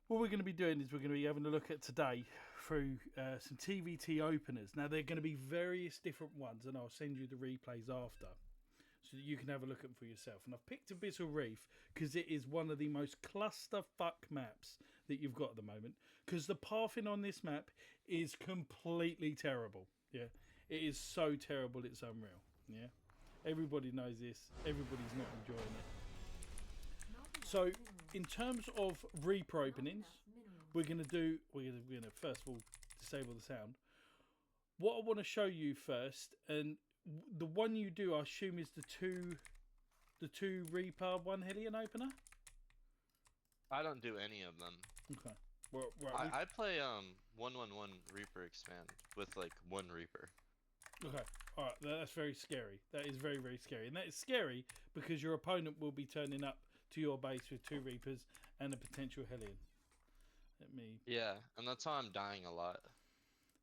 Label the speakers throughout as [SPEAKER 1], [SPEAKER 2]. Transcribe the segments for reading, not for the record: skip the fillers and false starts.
[SPEAKER 1] what we're going to be doing is we're going to be having a look at today through some TVT openers. Now, they're going to be various different ones, and I'll send you the replays after so that you can have a look at them for yourself. And I've picked Abyssal Reef because it is one of the most clusterfuck maps that you've got at the moment, because the pathing on this map is completely terrible. Yeah, it is so terrible it's unreal. Yeah, everybody knows this. Everybody's not enjoying it. So, in terms of Reaper openings, we're going to first of all disable the sound. What I want to show you first, and the one you do, I assume, is the two Reaper, one Hellion opener.
[SPEAKER 2] I don't do any of them.
[SPEAKER 1] Okay. Well, right,
[SPEAKER 2] I play 111 Reaper expand with like one Reaper.
[SPEAKER 1] Okay. All right. That's very scary. That is very, very scary, and that is scary because your opponent will be turning up to your base with two Reapers and a potential Hellion.
[SPEAKER 2] Yeah, and that's how I'm dying a lot.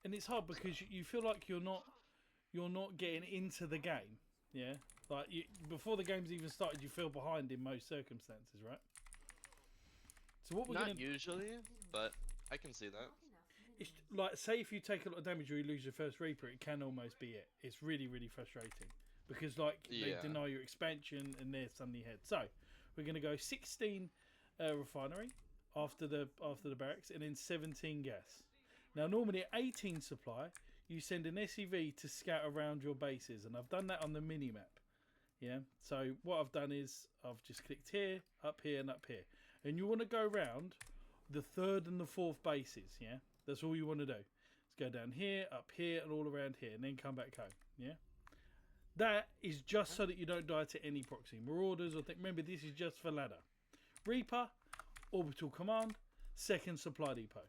[SPEAKER 1] And it's hard because you feel like you're not getting into the game. Yeah, like before the game's even started, you feel behind in most circumstances, right? So what we're
[SPEAKER 2] not usually, but I can see that.
[SPEAKER 1] It's like, say if you take a lot of damage or you lose your first Reaper, it can almost be it. It's really, really frustrating because they deny your expansion and they're suddenly ahead. So we're going to go 16 refinery after the barracks, and then 17 gas. Now normally at 18 supply, you send an SEV to scout around your bases, and I've done that on the mini map. Yeah. So what I've done is I've just clicked here, up here, and up here, and you want to go around the third and the fourth bases. Yeah. That's all you want to do. Let's go down here, up here, and all around here, and then come back home. Yeah. That is just so that you don't die to any proxy marauders or remember, this is just for ladder. Reaper, orbital command, second supply depot.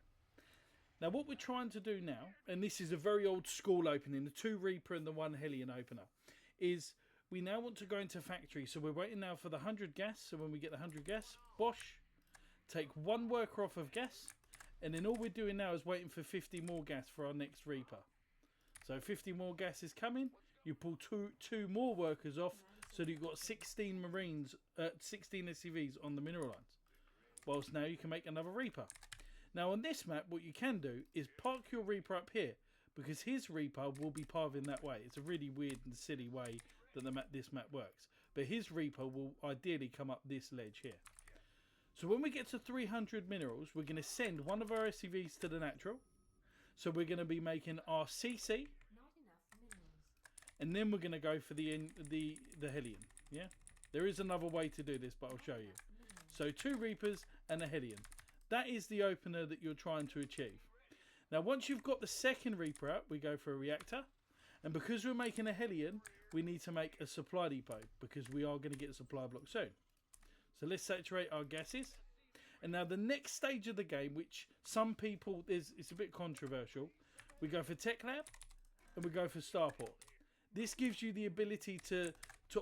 [SPEAKER 1] Now what we're trying to do now, and this is a very old school opening, the two Reaper and the one Hellion opener, is we now want to go into factory. So we're waiting now for the 100 gas. So when we get the 100 gas, bosh, take one worker off of gas, and then all we're doing now is waiting for 50 more gas for our next Reaper. So 50 more gas is coming. You pull two more workers off, so that you've got 16 Marines, 16 SCVs on the mineral lines. Whilst now you can make another Reaper. Now on this map, what you can do is park your Reaper up here, because his Reaper will be pathing that way. It's a really weird and silly way that this map works. But his Reaper will ideally come up this ledge here. So when we get to 300 minerals, we're going to send one of our SCVs to the natural. So we're going to be making our CC. And then we're going to go for the Hellion. Yeah, there is another way to do this, but I'll show you. So 2 Reapers and a Hellion. That is the opener that you're trying to achieve. Now once you've got the second Reaper out, we go for a reactor. And because we're making a Hellion, we need to make a supply depot, because we are going to get a supply block soon. So let's saturate our gases. And now the next stage of the game, which some people, it's a bit controversial. We go for Tech Lab and we go for Starport. This gives you the ability to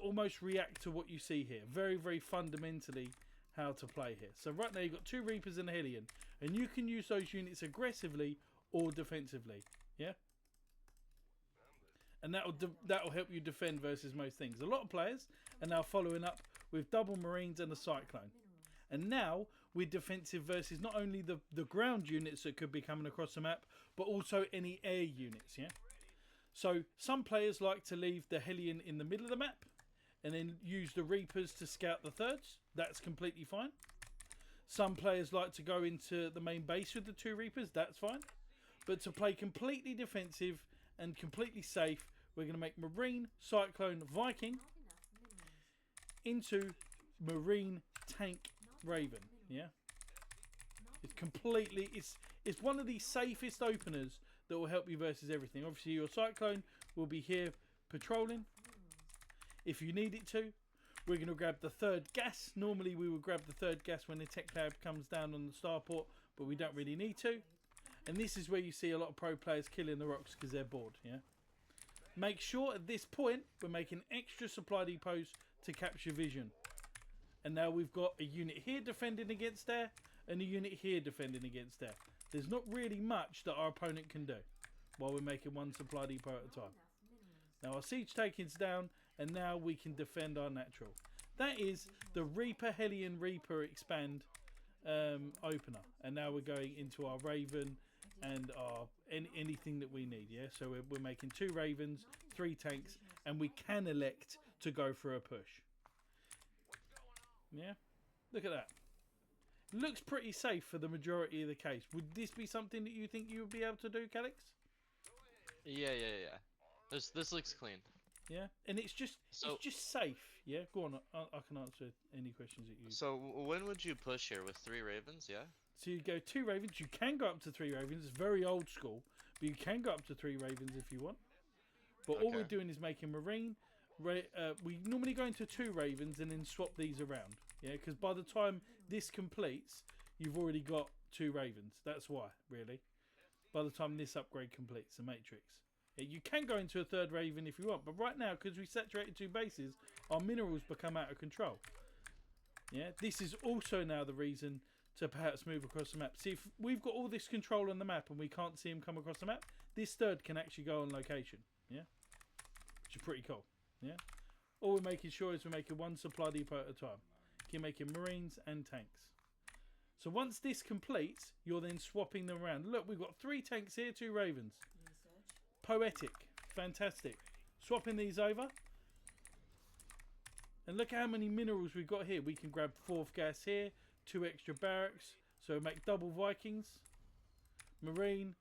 [SPEAKER 1] almost react to what you see here. Very, very fundamentally how to play here. So right now you've got 2 Reapers and a Hellion. And you can use those units aggressively or defensively. Yeah? And that'll help you defend versus most things. A lot of players are now following up with double Marines and a Cyclone. And now we're defensive versus not only the ground units that could be coming across the map, but also any air units. Yeah. So some players like to leave the Hellion in the middle of the map and then use the Reapers to scout the thirds. That's completely fine. Some players like to go into the main base with the 2 Reapers. That's fine. But to play completely defensive and completely safe, we're going to make Marine, Cyclone, Viking into Marine, Tank, Raven. Yeah. It's completely, it's one of the safest openers that will help you versus everything. Obviously your Cyclone will be here patrolling if you need it to. We're going to grab the 3rd gas. Normally we would grab the 3rd gas when the Tech Lab comes down on the starport, but we don't really need to. And this is where you see a lot of pro players killing the rocks because they're bored. Yeah. Make sure at this point we're making extra supply depots to capture vision. And now we've got a unit here defending against there and a unit here defending against there. There's not really much that our opponent can do while we're making one supply depot at a time. Now our siege taking's down, and now we can defend our natural. That is the Reaper Hellion Reaper expand opener, and now we're going into our Raven and our anything that we need. Yeah, so we're making 2 Ravens, 3 tanks, and we can elect to go for a push. Yeah, look at that. Looks pretty safe for the majority of the case. Would this be something that you think you would be able to do, Calix?
[SPEAKER 2] Yeah. This looks clean.
[SPEAKER 1] Yeah, and it's just safe. Yeah, go on. I can answer any questions that you.
[SPEAKER 2] So when would you push here with 3 Ravens? Yeah.
[SPEAKER 1] So you go 2 Ravens. You can go up to 3 Ravens. It's very old school, but you can go up to 3 Ravens if you want. But all we're doing is making Marine. We normally go into 2 Ravens and then swap these around. Yeah, because by the time this completes, you've already got 2 Ravens. That's why, really. By the time this upgrade completes, the Matrix. Yeah, you can go into a 3rd Raven if you want, but right now, because we saturated 2 bases, our minerals become out of control. Yeah, this is also now the reason to perhaps move across the map. See, if we've got all this control on the map and we can't see him come across the map, this 3rd can actually go on location. Yeah, which is pretty cool. Yeah, all we're making sure is we're making 1 supply depot at a time. You're making Marines and tanks. So once this completes, you're then swapping them around. Look, we've got 3 tanks here, 2 Ravens. Poetic, fantastic. Swapping these over. And look how many minerals we've got here. We can grab 4th gas here, 2 extra barracks. So make double Vikings, Marine,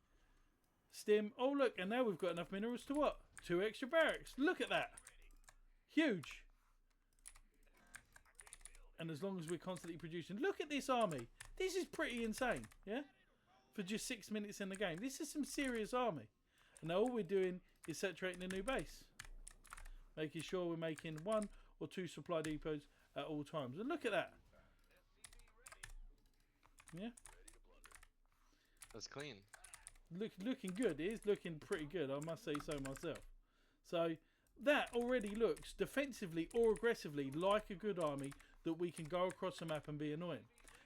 [SPEAKER 1] Stim. Oh look, and now we've got enough minerals to what? 2 extra barracks. Look at that. Huge. And as long as we're constantly producing, look at this army. This is pretty insane, yeah? For just 6 minutes in the game. This is some serious army. And now all we're doing is saturating a new base. Making sure we're making 1 or 2 supply depots at all times. And look at that. Yeah?
[SPEAKER 2] That's clean.
[SPEAKER 1] Looking good. It is looking pretty good, I must say so myself. So that already looks defensively or aggressively like a good army that we can go across the map and be annoying.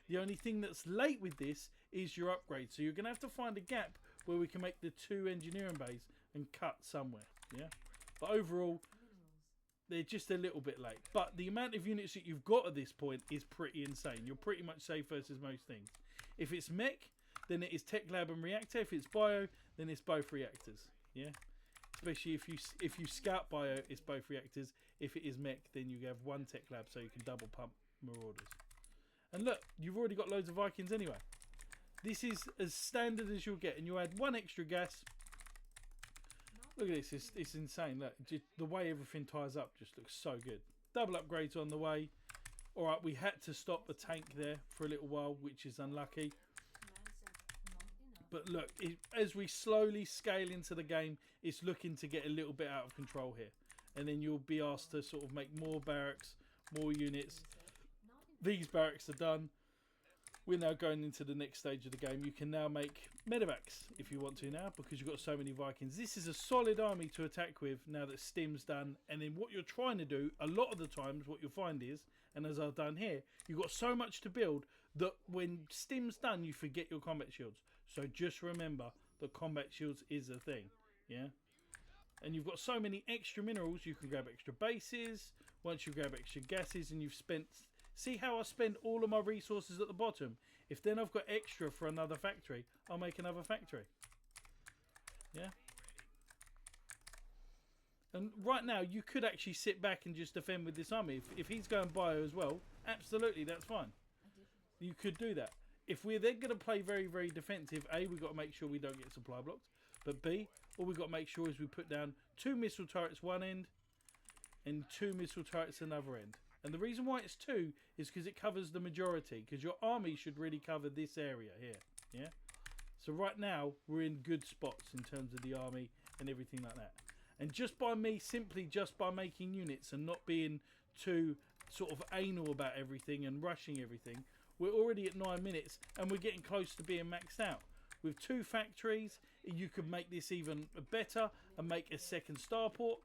[SPEAKER 1] The only thing that's late with this is your upgrade. So you're going to have to find a gap where we can make the 2 engineering bays and cut somewhere. Yeah. But overall, they're just a little bit late. But the amount of units that you've got at this point is pretty insane. You're pretty much safe versus most things. If it's mech, then it is tech lab and reactor. If it's bio, then it's both reactors. Yeah. Especially if you scout bio, it's both reactors. If it is mech, then you have 1 tech lab, so you can double pump marauders. And look, you've already got loads of Vikings anyway. This is as standard as you'll get, and you add 1 extra gas. Look at this, it's insane. Look, just the way everything ties up just looks so good. Double upgrades on the way. All right, we had to stop the tank there for a little while, which is unlucky. But look, as we slowly scale into the game, it's looking to get a little bit out of control here. And then you'll be asked to sort of make more barracks, more units. These barracks are done. We're now going into the next stage of the game. You can now make medevacs if you want to now, because you've got so many Vikings. This is a solid army to attack with now that Stim's done. And then what you're trying to do, a lot of the times, what you'll find is, and as I've done here, you've got so much to build that when Stim's done, you forget your combat shields. So just remember that combat shields is a thing, yeah? And you've got so many extra minerals, you can grab extra bases. Once you grab extra gases and you've spent... See how I spend all of my resources at the bottom? If then I've got extra for another factory, I'll make another factory. Yeah? And right now, you could actually sit back and just defend with this army. If he's going bio as well, absolutely, that's fine. You could do that. If we're then going to play very, very defensive, A, we've got to make sure we don't get supply blocked. But B, all we've got to make sure is we put down 2 missile turrets one end and 2 missile turrets another end. And the reason why it's 2 is because it covers the majority. Because your army should really cover this area here. Yeah. So right now, we're in good spots in terms of the army and everything like that. And just by me, simply just by making units and not being too sort of anal about everything and rushing everything, we're already at 9 minutes and we're getting close to being maxed out. With 2 factories, you could make this even better and make a second starport.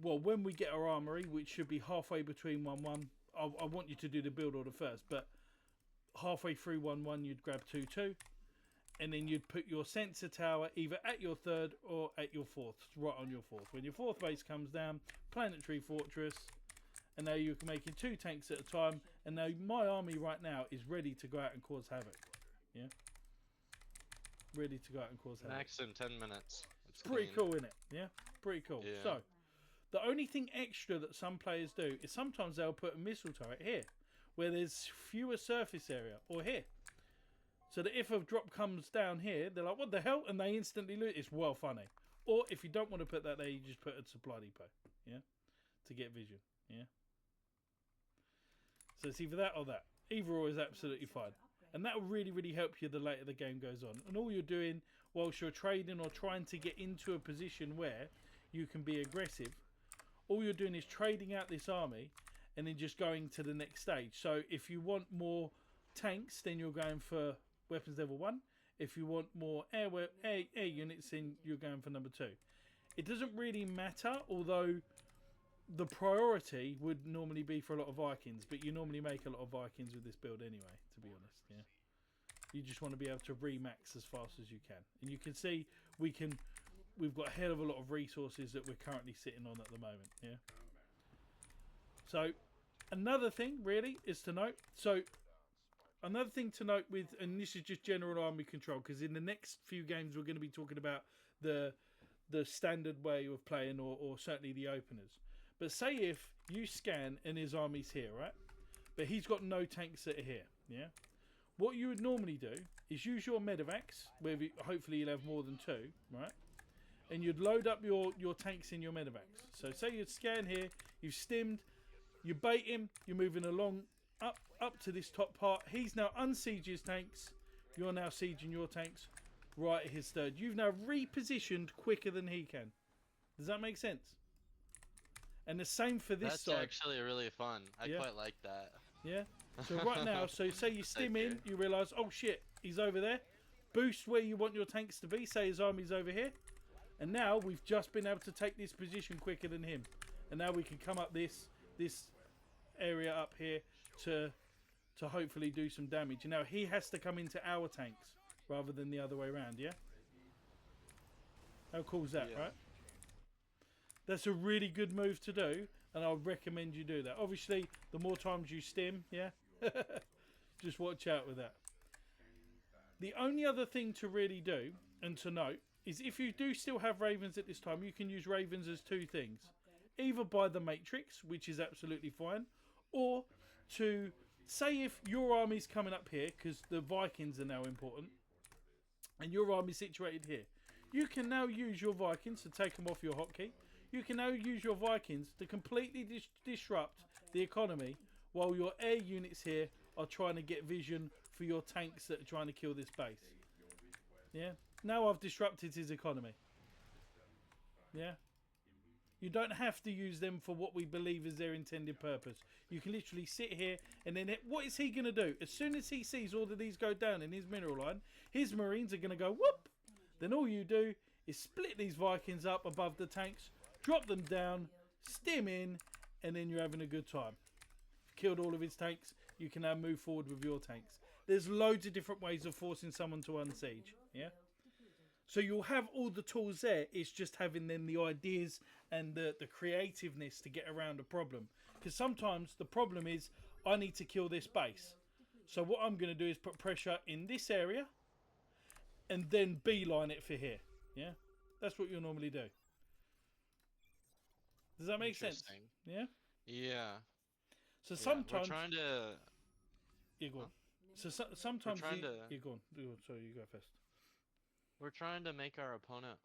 [SPEAKER 1] Well, when we get our armory, which should be halfway between 1-1, I want you to do the build order first, but halfway through 1-1, you'd grab 2-2, and then you'd put your sensor tower either at your 3rd or at your 4th, right on your 4th. When your 4th base comes down, planetary fortress, and now you're making 2 tanks at a time, And now my army right now is ready to go out and cause havoc. Yeah. Ready to go out and cause havoc.
[SPEAKER 2] Max in 10 minutes. It's
[SPEAKER 1] pretty
[SPEAKER 2] clean.
[SPEAKER 1] cool, isn't it? Yeah. Pretty cool.
[SPEAKER 2] Yeah.
[SPEAKER 1] So, the only thing extra that some players do is sometimes they'll put a missile turret here, where there's fewer surface area, or here. So that if a drop comes down here, they're like, what the hell? And they instantly lose. It's well funny. Or if you don't want to put that there, you just put a supply depot. Yeah. To get vision. Yeah. So it's either that or that. Either or is absolutely fine. And that will really, really help you the later the game goes on. And all you're doing whilst you're trading or trying to get into a position where you can be aggressive, all you're doing is trading out this army and then just going to the next stage. So if you want more tanks, then you're going for weapons level 1. If you want more air units, then you're going for number 2. It doesn't really matter, although the priority would normally be for a lot of Vikings, but you normally make a lot of Vikings with this build anyway, to be honest. Yeah, you just want to be able to remax as fast as you can, and you can see we've got a hell of a lot of resources that we're currently sitting on at the moment. Yeah. So another thing really is to note. So another thing to note with, and this is just general army control, because in the next few games we're going to be talking about the standard way of playing, or certainly the openers. But say if you scan and his army's here, right? But he's got no tanks that are here, yeah? What you would normally do is use your medevacs, where hopefully you'll have more than 2, right? And you'd load up your tanks in your medevacs. So say you'd scan here, you've stimmed, you bait him, you're moving along up to this top part. He's now unsieged his tanks. You're now sieging your tanks right at his third. You've now repositioned quicker than he can. Does that make sense? And the same for this side.
[SPEAKER 2] That's actually really fun. I quite like that.
[SPEAKER 1] Yeah. So right now, so say you stim in, you realise, oh shit, he's over there. Boost where you want your tanks to be. Say his army's over here. And now we've just been able to take this position quicker than him. And now we can come up this area up here to hopefully do some damage. And now he has to come into our tanks rather than the other way around, yeah? How cool is that, right? That's a really good move to do, and I would recommend you do that. Obviously, the more times you stim, yeah? Just watch out with that. The only other thing to really do, and to note, is if you do still have ravens at this time, you can use ravens as 2 things. Either by the matrix, which is absolutely fine, or to, say if your army's coming up here, because the Vikings are now important, and your army's situated here, you can now use your Vikings to take them off your hotkey. You can now use your Vikings to completely disrupt the economy while your air units here are trying to get vision for your tanks that are trying to kill this base. Yeah? Now I've disrupted his economy. Yeah? You don't have to use them for what we believe is their intended purpose. You can literally sit here and then what is he going to do? As soon as he sees all of these go down in his mineral line, his marines are going to go whoop. Then all you do is split these Vikings up above the tanks, drop them down, stim in, and then you're having a good time. Killed all of his tanks, you can now move forward with your tanks. There's loads of different ways of forcing someone to unsiege, yeah? So you'll have all the tools there, it's just having then the ideas and the creativeness to get around a problem. Because sometimes the problem is, I need to kill this base. So what I'm going to do is put pressure in this area, and then beeline it for here, yeah? That's what you'll normally do. Does that make sense? Yeah?
[SPEAKER 2] Yeah.
[SPEAKER 1] So sometimes...
[SPEAKER 2] We're trying to...
[SPEAKER 1] Yeah, go on. So sometimes... Yeah, go on. Sorry, you go first.
[SPEAKER 2] We're trying to make our opponent...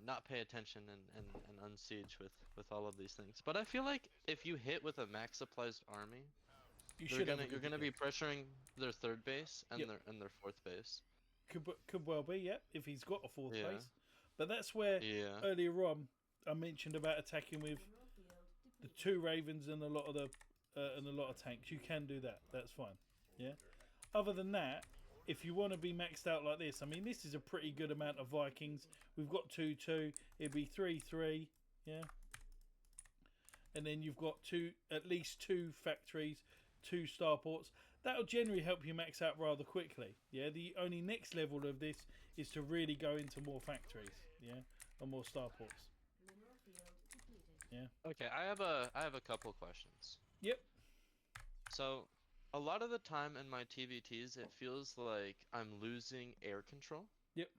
[SPEAKER 2] not pay attention and unsiege with all of these things. But I feel like if you hit with a max supplies army, you're gonna be pressuring their 3rd base and their 4th base.
[SPEAKER 1] Could well be, yeah, if he's got a 4th base. But that's where earlier on I mentioned about attacking with the 2 ravens and a lot of tanks. You can do that. That's fine. Yeah. Other than that, if you want to be maxed out like this, I mean, this is a pretty good amount of Vikings. We've got 2-2. It'd be 3-3. Yeah. And then you've got at least 2 factories, 2 starports. That'll generally help you max out rather quickly. Yeah, the only next level of this is to really go into more factories, yeah, and more starports. Yeah.
[SPEAKER 2] Okay, I have a couple questions.
[SPEAKER 1] Yep.
[SPEAKER 2] So, a lot of the time in my TVTs, it feels like I'm losing air control.
[SPEAKER 1] Yep.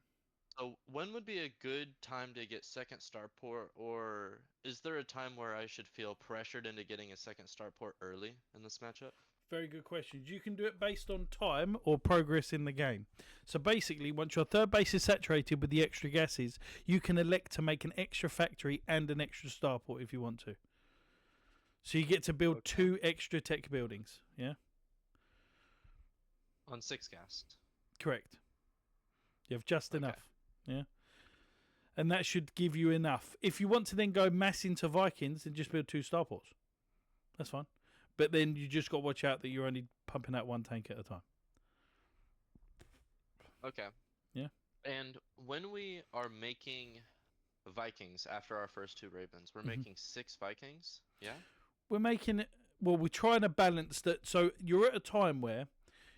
[SPEAKER 2] So, when would be a good time to get second starport, or is there a time where I should feel pressured into getting a second starport early in this matchup?
[SPEAKER 1] Very good questions. You can do it based on time or progress in the game. So basically, once your third base is saturated with the extra gases, you can elect to make an extra factory and an extra starport if you want to. So you get to build 2 extra tech buildings. Yeah.
[SPEAKER 2] On 6 gas.
[SPEAKER 1] Correct. You have just enough. Yeah. And that should give you enough. If you want to then go mass into Vikings, then just build 2 starports. That's fine. But then you just got to watch out that you're only pumping out 1 tank at a time.
[SPEAKER 2] Okay.
[SPEAKER 1] Yeah.
[SPEAKER 2] And when we are making Vikings after our first 2 Ravens, we're making 6 Vikings, yeah?
[SPEAKER 1] We're making it... Well, we're trying to balance that. So you're at a time where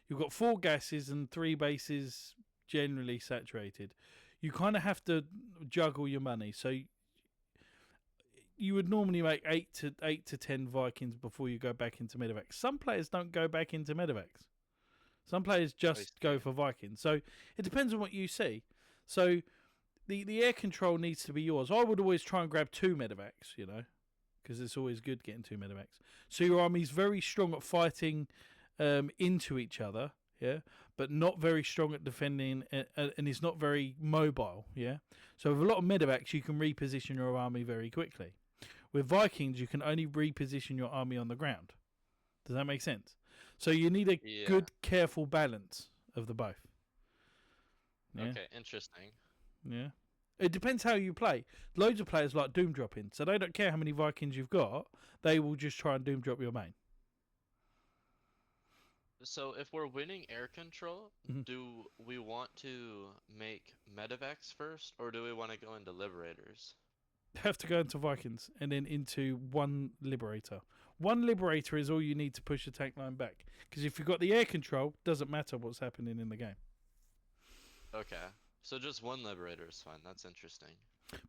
[SPEAKER 1] you've got 4 gases and 3 bases generally saturated. You kind of have to juggle your money. So you would normally make 8 to 10 Vikings before you go back into medevacs. Some players don't go back into medevacs. Some players just go for Vikings. So it depends on what you see. So the air control needs to be yours. I would always try and grab 2 medevacs, you know, because it's always good getting 2 medevacs. So your army's very strong at fighting into each other, yeah, but not very strong at defending, and is not very mobile, yeah. So with a lot of medevacs, you can reposition your army very quickly. With Vikings, you can only reposition your army on the ground. Does that make sense? So you need a good, careful balance of the both.
[SPEAKER 2] Yeah? Okay, interesting.
[SPEAKER 1] Yeah. It depends how you play. Loads of players like doom dropping, so they don't care how many Vikings you've got. They will just try and doom drop your main.
[SPEAKER 2] So if we're winning air control, do we want to make medevacs first, or do we want to go into liberators?
[SPEAKER 1] Have to go into Vikings and then into 1 liberator. 1 liberator is all you need to push the tank line back. Because if you've got the air control, doesn't matter what's happening in the game.
[SPEAKER 2] Okay, so just 1 liberator is fine. That's interesting.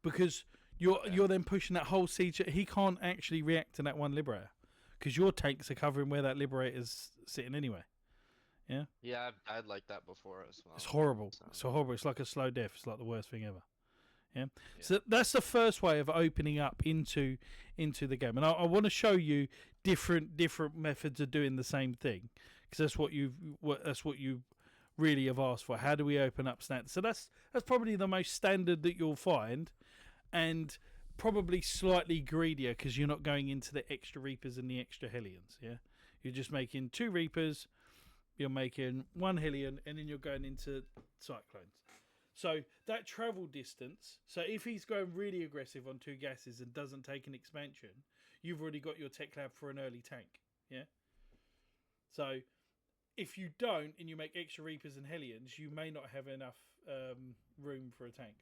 [SPEAKER 1] Because you're then pushing that whole siege. He can't actually react to that 1 liberator because your tanks are covering where that liberator's sitting anyway. Yeah. Yeah,
[SPEAKER 2] I've died like that before as well.
[SPEAKER 1] It's horrible. So. It's horrible. It's like a slow death. It's like the worst thing ever. Yeah. So that's the first way of opening up into the game, and I want to show you different methods of doing the same thing because that's what you really have asked for. How do we open up stats? So that's probably the most standard that you'll find, and probably slightly greedier because you're not going into the extra Reapers and the extra Hellions. Yeah, you're just making 2 Reapers, you're making 1 Hellion, and then you're going into Cyclones. So that travel distance, so if he's going really aggressive on 2 gases and doesn't take an expansion, you've already got your tech lab for an early tank. Yeah. So if you don't and you make extra Reapers and Hellions, you may not have enough room for a tank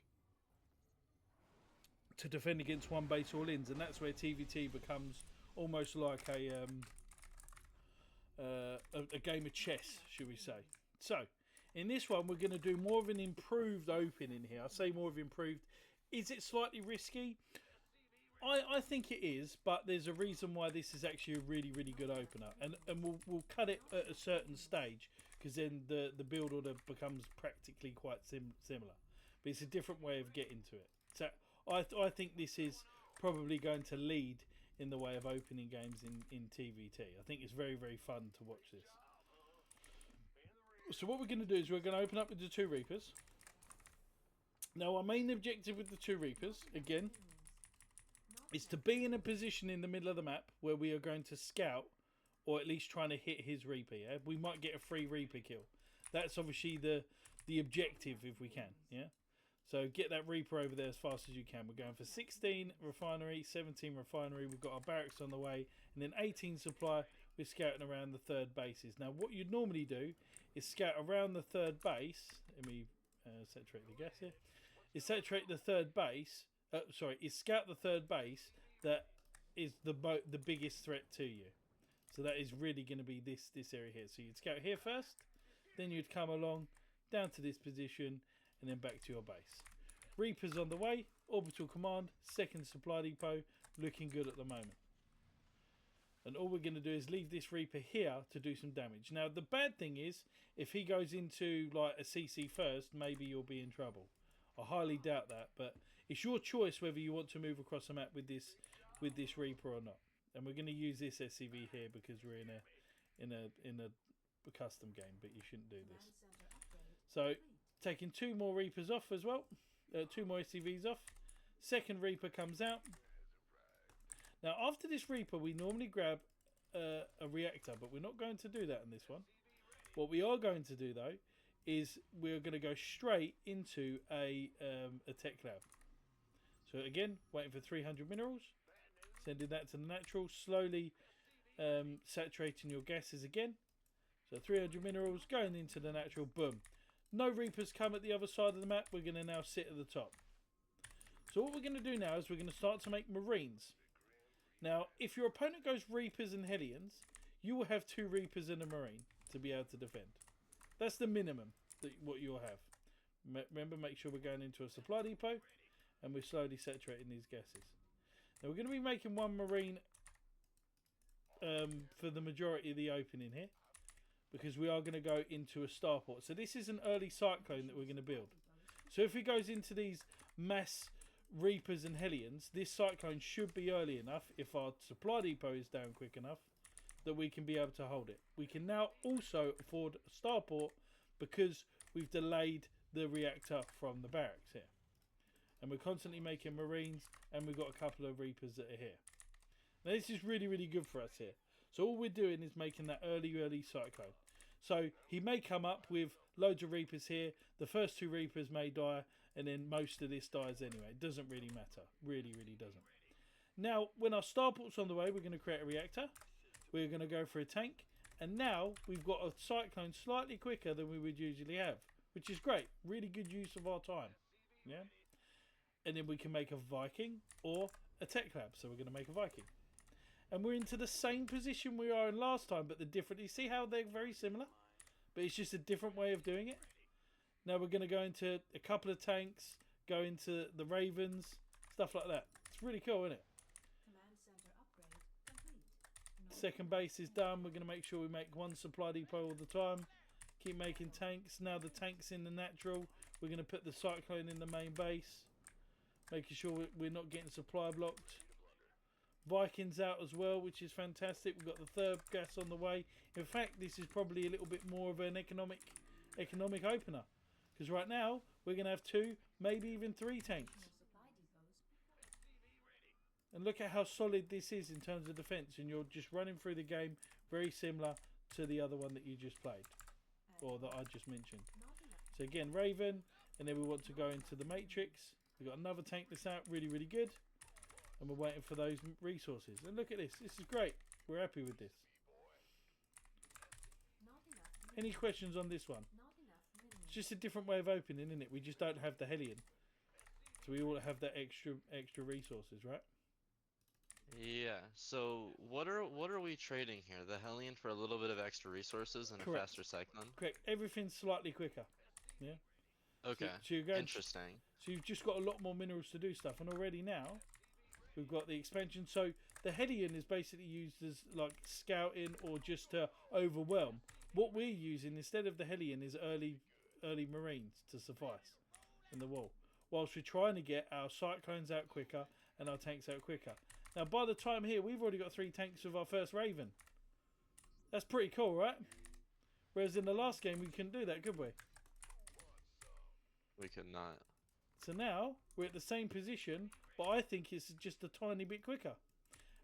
[SPEAKER 1] to defend against 1 base all-ins, and that's where TVT becomes almost like a game of chess, should we say. So in this one, we're going to do more of an improved opening here. I say more of improved. Is it slightly risky? I think it is, but there's a reason why this is actually a really, really good opener. And we'll cut it at a certain stage, because then the build order becomes practically quite similar. But it's a different way of getting to it. So I think this is probably going to lead in the way of opening games in TVT. I think it's very, very fun to watch this. So what we're going to do is we're going to open up with the 2 Reapers. Now our main objective with the 2 Reapers, again, is to be in a position in the middle of the map where we are going to scout, or at least trying to hit his Reaper. Yeah? We might get a free Reaper kill. That's obviously the objective if we can. Yeah. So get that Reaper over there as fast as you can. We're going for 16 refinery, 17 refinery. We've got our barracks on the way, and then 18 supply. We're scouting around the 3rd bases. Now what you'd normally do is scout around the 3rd base. Let me saturate the gas here. Is saturate the 3rd base. Is scout the 3rd base that is the biggest threat to you. So that is really going to be this area here. So you'd scout here first, then you'd come along down to this position, and then back to your base. Reapers on the way. Orbital command. 2nd supply depot. looking good at the moment. And all we're going to do is leave this Reaper here to do some damage. Now, the bad thing is, if he goes into like a CC first, maybe you'll be in trouble. I highly doubt that, but it's your choice whether you want to move across the map with this Reaper or not. And we're going to use this SCV here because we're in a custom game, but you shouldn't do this. So, taking 2 more Reapers off as well. 2 more SCVs off. Second Reaper comes out. Now, after this Reaper, we normally grab a reactor, but we're not going to do that in this one. What we are going to do, though, is we're going to go straight into a tech lab. So, again, waiting for 300 minerals. Sending that to the natural. Slowly saturating your gases again. So, 300 minerals going into the natural. Boom. No Reapers come at the other side of the map. We're going to now sit at the top. So, what we're going to do now is we're going to start to make Marines. Now, if your opponent goes Reapers and Hellions, you will have 2 Reapers and a Marine to be able to defend. That's the minimum that what you'll have. Remember, make sure we're going into a supply depot and we're slowly saturating these gases. Now, we're going to be making 1 Marine for the majority of the opening here because we are going to go into a starport. So this is an early cyclone that we're going to build. So if it goes into these mass Reapers and Hellions, this cyclone should be early enough, if our supply depot is down quick enough, that we can be able to hold it. We can now also afford a starport because we've delayed the reactor from the barracks here. And we're constantly making Marines, and we've got a couple of Reapers that are here. Now this is really, really good for us here. So all we're doing is making that early cyclone. So he may come up with loads of Reapers here. The first 2 Reapers may die, and then most of this dies anyway. It doesn't really matter. Really, really doesn't. Now, when our starport's on the way, we're going to create a reactor. We're going to go for a tank. And now we've got a cyclone slightly quicker than we would usually have, which is great. Really good use of our time. Yeah. And then we can make a Viking or a tech lab. So we're going to make a Viking. And we're into the same position we are in last time, but the different. You see how they're very similar? But it's just a different way of doing it. Now we're going to go into a couple of tanks, go into the Ravens, stuff like that. It's really cool, isn't it?
[SPEAKER 3] Command center upgrade complete.
[SPEAKER 1] Second base is done. We're going to make sure we make 1 supply depot all the time. Keep making tanks. Now the tank's in the natural. We're going to put the cyclone in the main base. Making sure we're not getting supply blocked. Vikings out as well, which is fantastic. We've got the 3rd gas on the way. In fact, this is probably a little bit more of an economic opener. Because right now, we're going to have 2, maybe even 3 tanks. And look at how solid this is in terms of defence. And you're just running through the game very similar to the other one that you just played. Or that I just mentioned. So again, Raven. And then we want to go into the Matrix. We've got another tank that's out. Really, really good. And we're waiting for those resources. And look at this. This is great. We're happy with this. Any questions on this one? It's just a different way of opening, isn't it? We just don't have the Hellion. So we all have that extra resources, right?
[SPEAKER 2] Yeah. So what are we trading here? The Hellion for a little bit of extra resources and
[SPEAKER 1] Correct.
[SPEAKER 2] a faster cyclone?
[SPEAKER 1] Correct. Everything's slightly quicker. Yeah.
[SPEAKER 2] Okay.
[SPEAKER 1] So you're going,
[SPEAKER 2] interesting.
[SPEAKER 1] So you've just got a lot more minerals to do stuff. And already now, we've got the expansion. So the Hellion is basically used as like scouting or just to overwhelm. What we're using instead of the Hellion is early Marines to suffice in the wall. Whilst we're trying to get our cyclones out quicker and our tanks out quicker. Now by the time here, we've already got 3 tanks with our first Raven. That's pretty cool, right? Whereas in the last game, we couldn't do that, could we?
[SPEAKER 2] We could not.
[SPEAKER 1] So now we're at the same position, but I think it's just a tiny bit quicker.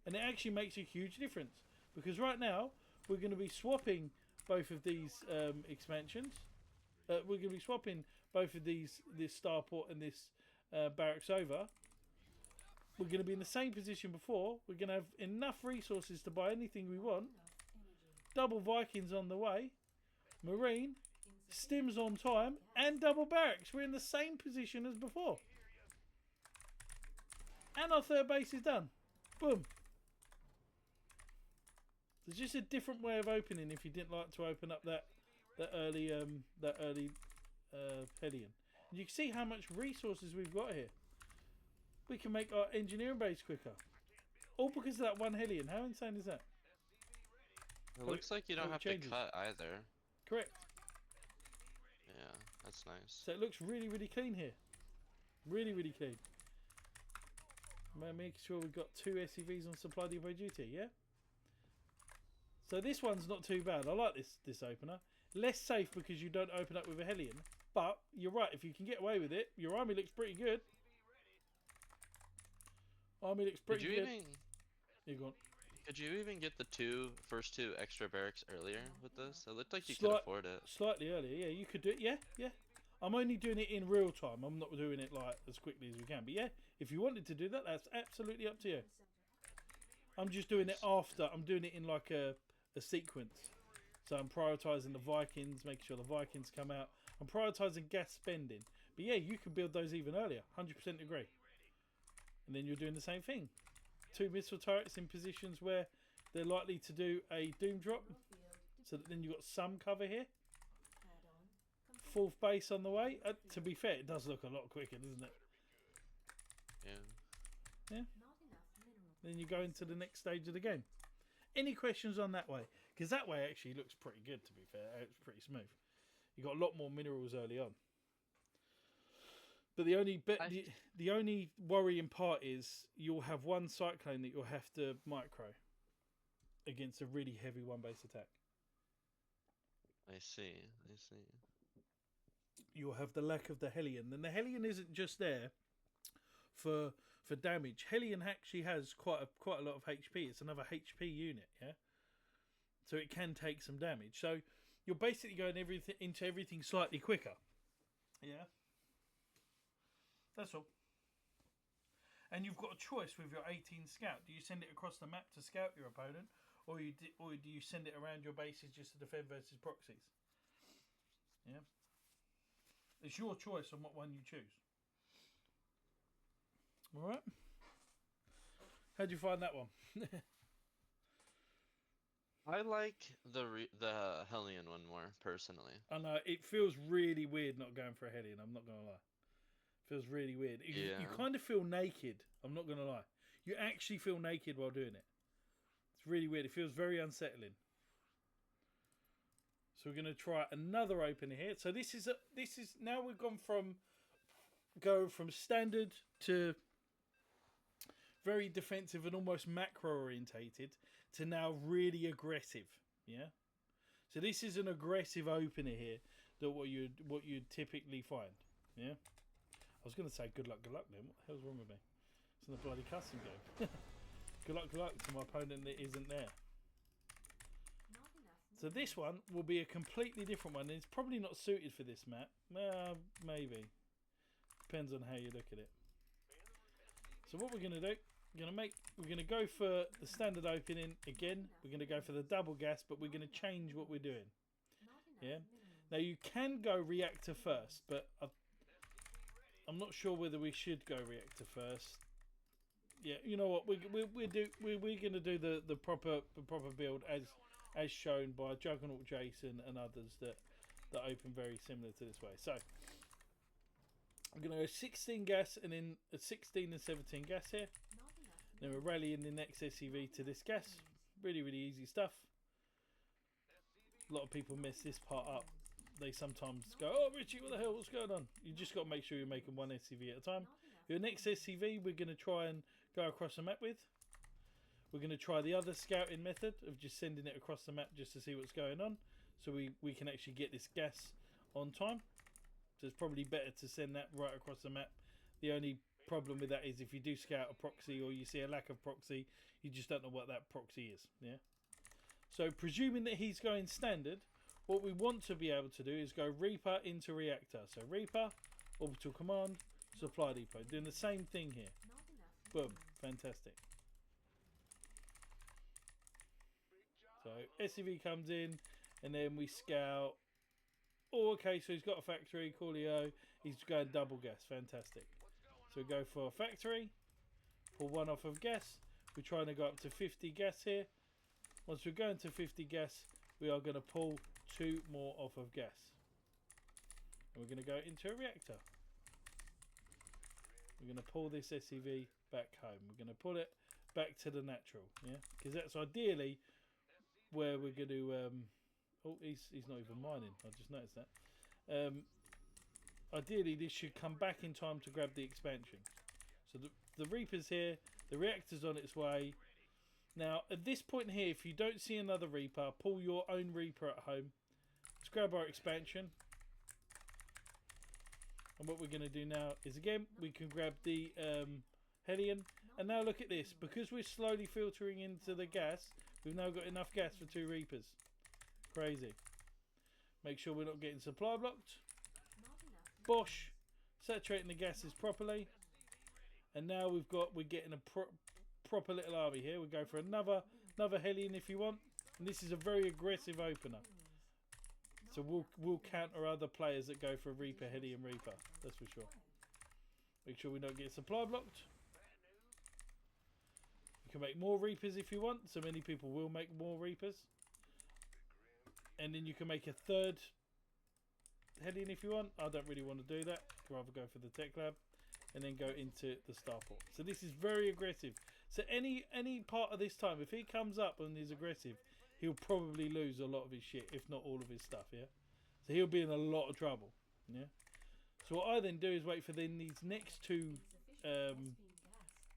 [SPEAKER 1] And it actually makes a huge difference. Because right now, we're going to be swapping both of these expansions. We're going to be swapping both of this starport and this barracks over. We're going to be in the same position before. We're going to have enough resources to buy anything we want. Double Vikings on the way. Marine. Stims on time. And double barracks. We're in the same position as before. And our 3rd base is done. Boom. There's just a different way of opening if you didn't like to open up that early Hellion. And you can see how much resources we've got here. We can make our engineering base quicker. All because of that one Hellion. How insane is that?
[SPEAKER 2] It looks like you don't have to cut either.
[SPEAKER 1] Correct.
[SPEAKER 2] Yeah, that's nice.
[SPEAKER 1] So it looks really, really clean here. Really, really clean. Make sure we've got 2 SCVs on supply depot duty, yeah? So this one's not too bad. I like this opener. Less safe because you don't open up with a Hellion. But you're right, if you can get away with it, your army looks pretty good. Army looks pretty good.
[SPEAKER 2] Could you even get the first two extra barracks earlier with this? It looked like you could afford it.
[SPEAKER 1] Slightly earlier, yeah. You could do it, yeah. I'm only doing it in real time. I'm not doing it like as quickly as we can. But yeah, if you wanted to do that, that's absolutely up to you. I'm just doing it after. I'm doing it in like a sequence. So I'm prioritising the Vikings, making sure the Vikings come out. I'm prioritising gas spending. But yeah, you can build those even earlier. 100% agree. And then you're doing the same thing. 2 missile turrets in positions where they're likely to do a doom drop. So that then you've got some cover here. 4th base on the way. To be fair, it does look a lot quicker, doesn't it?
[SPEAKER 2] Yeah.
[SPEAKER 1] Yeah. Then you go into the next stage of the game. Any questions on that way? Because that way actually looks pretty good, to be fair. It's pretty smooth. You got a lot more minerals early on. But the only worrying part is you'll have one cyclone that you'll have to micro against a really heavy 1 base attack.
[SPEAKER 2] I see.
[SPEAKER 1] You'll have the lack of the Hellion. And the Hellion isn't just there for damage. Hellion actually has quite a lot of HP. It's another HP unit, yeah? So it can take some damage. So you're basically going into everything slightly quicker. Yeah? That's all. And you've got a choice with your 18 scout. Do you send it across the map to scout your opponent, or do you send it around your bases just to defend versus proxies? Yeah. It's your choice on what one you choose. All right. How'd you find that one?
[SPEAKER 2] I like the Hellion one more personally.
[SPEAKER 1] I know it feels really weird not going for a Hellion. I'm not gonna lie. Feels really weird. You kind of feel naked. I'm not gonna lie. You actually feel naked while doing it. It's really weird. It feels very unsettling. So we're gonna try another opener here. So this is now we've gone from standard to very defensive and almost macro orientated to now really aggressive. Yeah. So this is an aggressive opener here that what you'd typically find. Yeah. I was going to say good luck then. What the hell's wrong with me? It's in the bloody custom game. Good luck to my opponent that isn't there. So this one will be a completely different one. It's probably not suited for this map. Maybe. Depends on how you look at it. So what we're going to do, we're going to go for the standard opening again. We're going to go for the double gas, but we're going to change what we're doing. Yeah. Now you can go reactor first, but I'm not sure whether we should go reactor first. Yeah, you know what? We're going to do the proper build as shown by Juggernaut Jason and others that open very similar to this way. So I'm going to go 16 gas and then 16 and 17 gas here. Then we're rallying the next SCV to this gas. Really, really easy stuff. A lot of people mess this part up. They sometimes go, oh, Richie, what the hell, what's going on? You just got to make sure you're making one SCV at a time. Your next SCV, we're going to try and go across the map with. We're going to try the other scouting method of just sending it across the map just to see what's going on. So we can actually get this gas on time. So it's probably better to send that right across the map. The only problem with that is if you do scout a proxy or you see a lack of proxy, you just don't know what that proxy is. Yeah. So presuming that he's going standard, what we want to be able to do is go Reaper into Reactor. So Reaper, Orbital Command, Supply Depot. Doing the same thing here. Boom. Fantastic. So SCV comes in and then we scout. Oh, okay, so he's got a factory, Coolio. He's going double gas. Fantastic. So we go for a factory. Pull one off of gas. We're trying to go up to 50 gas here. Once we're going to 50 gas, we are going to pull 2 more off of gas. And we're going to go into a reactor. We're going to pull this SCV back home. We're going to pull it back to the natural. Yeah, because that's ideally where we're going to. Oh, he's not even mining. I just noticed that. Ideally, this should come back in time to grab the expansion. So the Reaper's here. The reactor's on its way. Now, at this point here, if you don't see another Reaper, pull your own Reaper at home. Let's grab our expansion. And what we're going to do now is, again, we can grab the Hellion. And now look at this. Because we're slowly filtering into the gas, we've now got enough gas for 2 Reapers. Crazy. Make sure we're not getting supply blocked. Bosh. Saturating the gases properly. And now we're getting a proper little army here. We go for another Hellion if you want. And this is a very aggressive opener. So we'll counter other players that go for a Reaper, Hellion, Reaper. That's for sure. Make sure we don't get supply blocked. You can make more Reapers if you want. So many people will make more Reapers. And then you can make a 3rd Hellion if you want. I don't really want to do that. I'd rather go for the Tech Lab. And then go into the starport. So this is very aggressive. So any part of this time, if he comes up and is aggressive, he'll probably lose a lot of his shit, if not all of his stuff, yeah? So he'll be in a lot of trouble, yeah? So what I then do is wait for then these next 2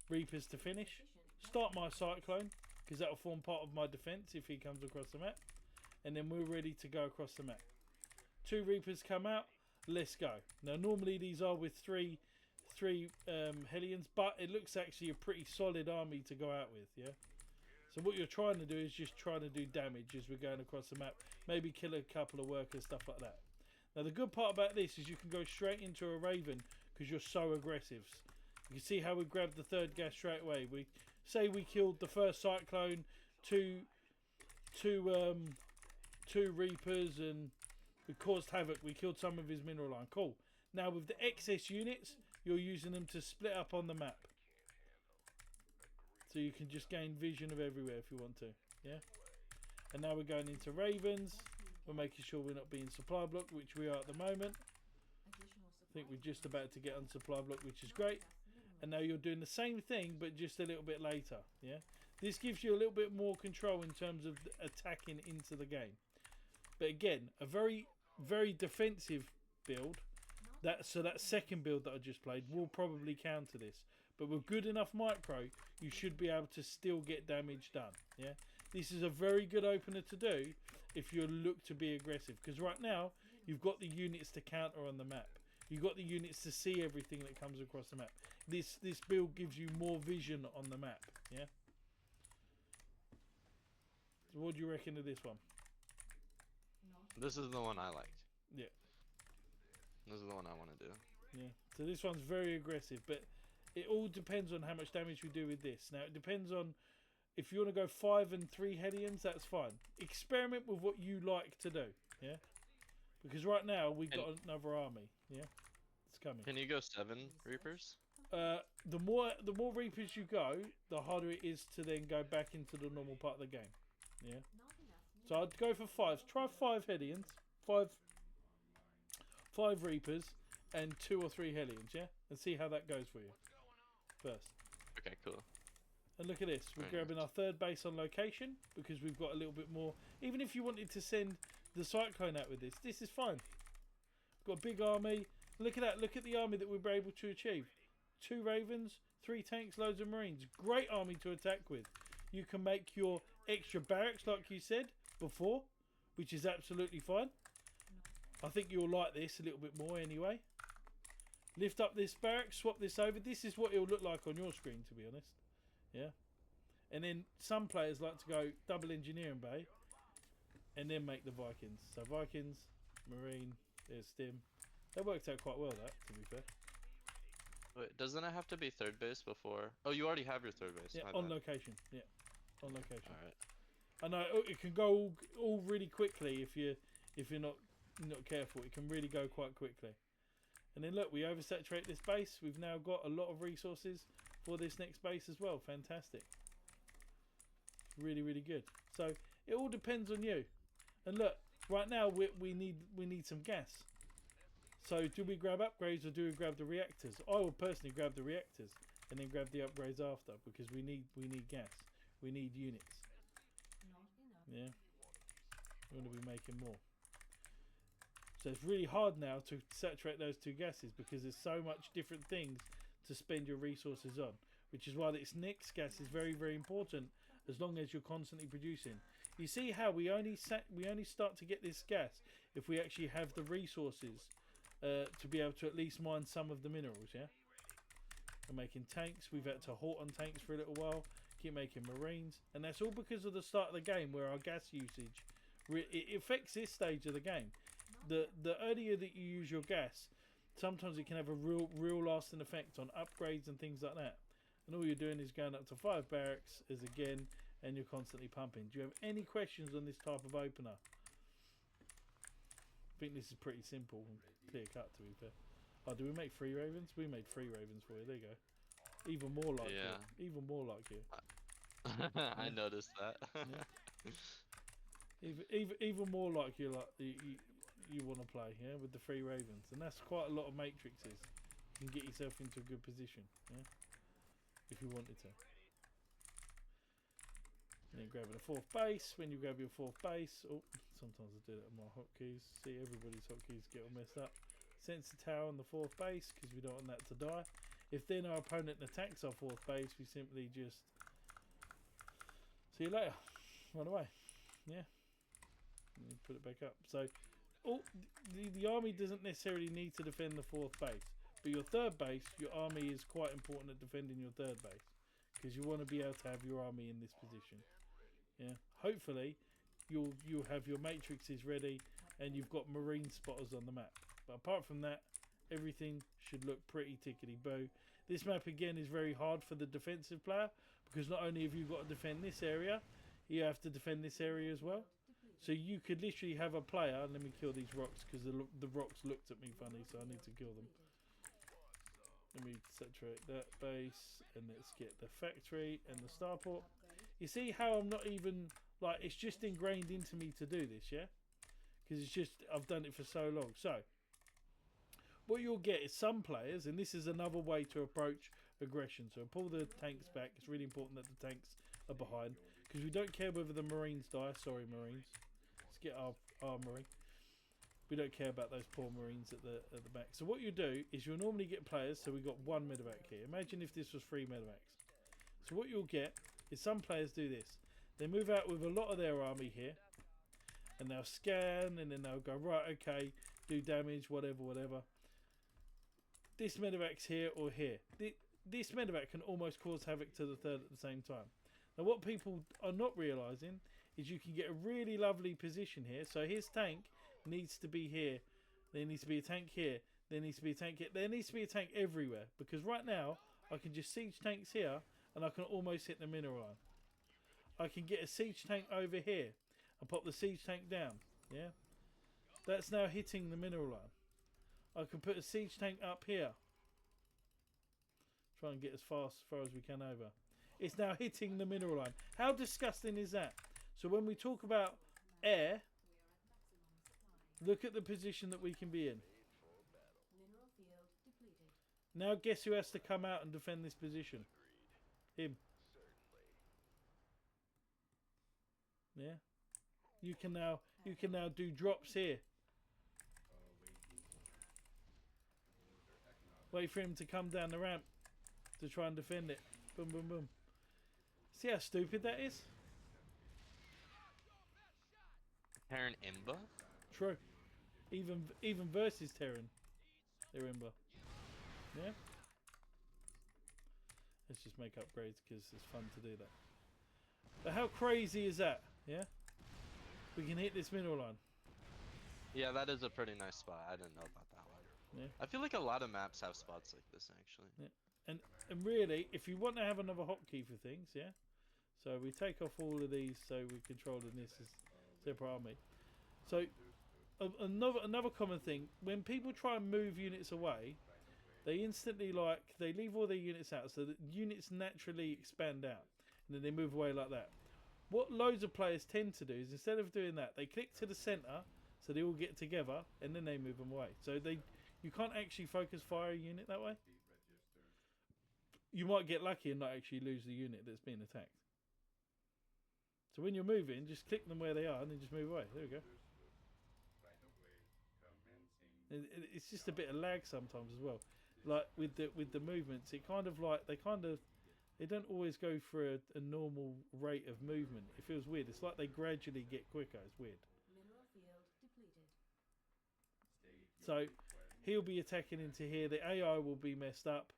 [SPEAKER 1] Reapers to finish. Start my Cyclone, because that will form part of my defence if he comes across the map. And then we're ready to go across the map. 2 Reapers come out, let's go. Now normally these are with 3 Hellions, but it looks actually a pretty solid army to go out with, yeah? So what you're trying to do is just trying to do damage as we're going across the map. Maybe kill a couple of workers, stuff like that. Now the good part about this is you can go straight into a Raven because you're so aggressive. You can see how we grabbed the 3rd gas straight away. We say we killed the first Cyclone, two Reapers, and we caused havoc. We killed some of his mineral line. Cool. Now with the excess units, you're using them to split up on the map. So you can just gain vision of everywhere if you want to. Yeah. And now we're going into Ravens. We're making sure we're not being supply blocked, which we are at the moment. I think we're just about to get on supply block, which is great. And now you're doing the same thing, but just a little bit later. Yeah. This gives you a little bit more control in terms of attacking into the game. But again, a very, very defensive build. So that second build that I just played will probably counter this. But with good enough micro, you should be able to still get damage done. Yeah, this is a very good opener to do if you look to be aggressive. Because right now, you've got the units to counter on the map. You've got the units to see everything that comes across the map. This build gives you more vision on the map. Yeah. So what do you reckon of this one?
[SPEAKER 2] This is the one I liked.
[SPEAKER 1] Yeah.
[SPEAKER 2] This is the one I want to do.
[SPEAKER 1] Yeah. So this one's very aggressive, but it all depends on how much damage we do with this. Now it depends on if you want to go 5 and 3 Hellions, that's fine. Experiment with what you like to do. Yeah. Because right now we've got another army. Yeah. It's coming.
[SPEAKER 2] Can you go 7 Reapers?
[SPEAKER 1] The more Reapers you go, the harder it is to then go back into the normal part of the game. Yeah. So I'd go for 5s. Try 5 Hellions. 5 Reapers and 2 or 3 Hellions, yeah? And see how that goes for you first.
[SPEAKER 2] Okay, cool.
[SPEAKER 1] And look at this. We're grabbing our 3rd base on location because we've got a little bit more. Even if you wanted to send the Cyclone out with this is fine. We've got a big army. Look at that. Look at the army that we were able to achieve. 2 Ravens, 3 tanks, loads of Marines. Great army to attack with. You can make your extra barracks like you said before, which is absolutely fine. I think you'll like this a little bit more anyway. Lift up this barrack, swap this over. This is what it'll look like on your screen, to be honest. Yeah. And then some players like to go double engineering bay and then make the Vikings. So Vikings, Marine, there's Stim. That worked out quite well, that, to be fair.
[SPEAKER 2] Wait, doesn't it have to be 3rd base before? Oh, you already have your 3rd base.
[SPEAKER 1] Yeah, on location. Yeah, on location.
[SPEAKER 2] Alright.
[SPEAKER 1] I know it can go all really quickly if you're not careful. It can really go quite quickly. And then look, we oversaturate this base. We've now got a lot of resources for this next base as well. Fantastic. Really, really good. So it all depends on you. And look, right now we need some gas. So do we grab upgrades or do we grab the reactors? I will personally grab the reactors. and then grab the upgrades after, because we need gas. We need units.
[SPEAKER 3] Not enough.
[SPEAKER 1] Yeah. We want to be making more. So it's really hard now to saturate those two gases because there's so much different things to spend your resources on, which is why this next gas is very, very important as long as you're constantly producing. You see how we only start to get this gas if we actually have the resources to be able to at least mine some of the minerals, yeah? We're making tanks. We've had to halt on tanks for a little while. Keep making marines. And that's all because of the start of the game where our gas usage, it affects this stage of the game. The earlier that you use your gas, sometimes it can have a real lasting effect on upgrades and things like that. And all you're doing is going up to 5 barracks as again, and you're constantly pumping. Do you have any questions on this type of opener? I think this is pretty simple and clear cut, to be fair. Oh, do we make 3 ravens? We made 3 ravens for you. There you go. Even more like you. Even more like you.
[SPEAKER 2] I noticed that.
[SPEAKER 1] even more like you. Like you want to play, yeah, with the 3 ravens, and that's quite a lot of matrices. You can get yourself into a good position, yeah, if you wanted to. And then grabbing a 4th base. When you grab your 4th base, oh, sometimes I do that with my hotkeys. See, everybody's hotkeys get all messed up. Sensor tower on the 4th base because we don't want that to die. If then our opponent attacks our 4th base, we simply just see you later, run away, yeah. And you put it back up. So, the army doesn't necessarily need to defend the 4th base, but your 3rd base, your army is quite important at defending your 3rd base because you want to be able to have your army in this position. Yeah, hopefully you'll have your matrices ready and you've got marine spotters on the map. But apart from that, everything should look pretty tickety-boo. This map again is very hard for the defensive player because not only have you got to defend this area, you have to defend this area as well. So you could literally have a player. Let me kill these rocks because the rocks looked at me funny, so I need to kill them. Let me saturate that base and let's get the factory and the starport. You see how I'm not even, like, it's just ingrained into me to do this, yeah? Because it's just, I've done it for so long. So, what you'll get is some players, and this is another way to approach aggression. So pull the tanks back. It's really important that the tanks are behind because we don't care whether the marines die. Sorry, marines. Let's get our armory. We don't care about those poor marines at the back. So what you do is you'll normally get players. So we've got 1 medevac here. Imagine if this was 3 medevacs. So what you'll get is some players do this. They move out with a lot of their army here, and they'll scan, and then they'll go, right, okay, do damage, whatever. This medevac's here or here. This medevac can almost cause havoc to the 3rd at the same time. Now what people are not realising is you can get a really lovely position here. So his tank needs to be here. There needs to be a tank here. There needs to be a tank here. There needs to be a tank everywhere. Because right now, I can just siege tanks here and I can almost hit the mineral line. I can get a siege tank over here and pop the siege tank down. Yeah, that's now hitting the mineral line. I can put a siege tank up here. Try and get as far as we can over. It's now hitting the mineral line. How disgusting is that? So when we talk about air, look at the position that we can be in. Now guess who has to come out and defend this position? Him. Yeah. You can now do drops here. Wait for him to come down the ramp to try and defend it. Boom, boom, boom. See how stupid that is?
[SPEAKER 2] Terran Imba?
[SPEAKER 1] True. Even versus Terran, they're Imba. Yeah. Let's just make upgrades because it's fun to do that. But how crazy is that? Yeah. We can hit this mineral line.
[SPEAKER 2] Yeah, that is a pretty nice spot. I didn't know about that one.
[SPEAKER 1] Yeah.
[SPEAKER 2] I feel like a lot of maps have spots like this actually.
[SPEAKER 1] Yeah. And really, if you want to have another hotkey for things, yeah. So we take off all of these, so we control this as separate army. So another common thing when people try and move units away, they instantly they leave all their units out, so that units naturally expand out, and then they move away like that. What loads of players tend to do is instead of doing that, they click to the center, so they all get together, and then they move them away. So you can't actually focus fire a unit that way. you might get lucky and not actually lose the unit that's being attacked. So when you're moving, just click them where they are and then just move away. There we go. It's just a bit of lag sometimes as well. Like with the movements, it kind of like they don't always go for a normal rate of movement. It feels weird. It's like they gradually get quicker. It's weird.
[SPEAKER 3] Mineral field depleted.
[SPEAKER 1] So he'll be attacking into here. The AI will be messed up.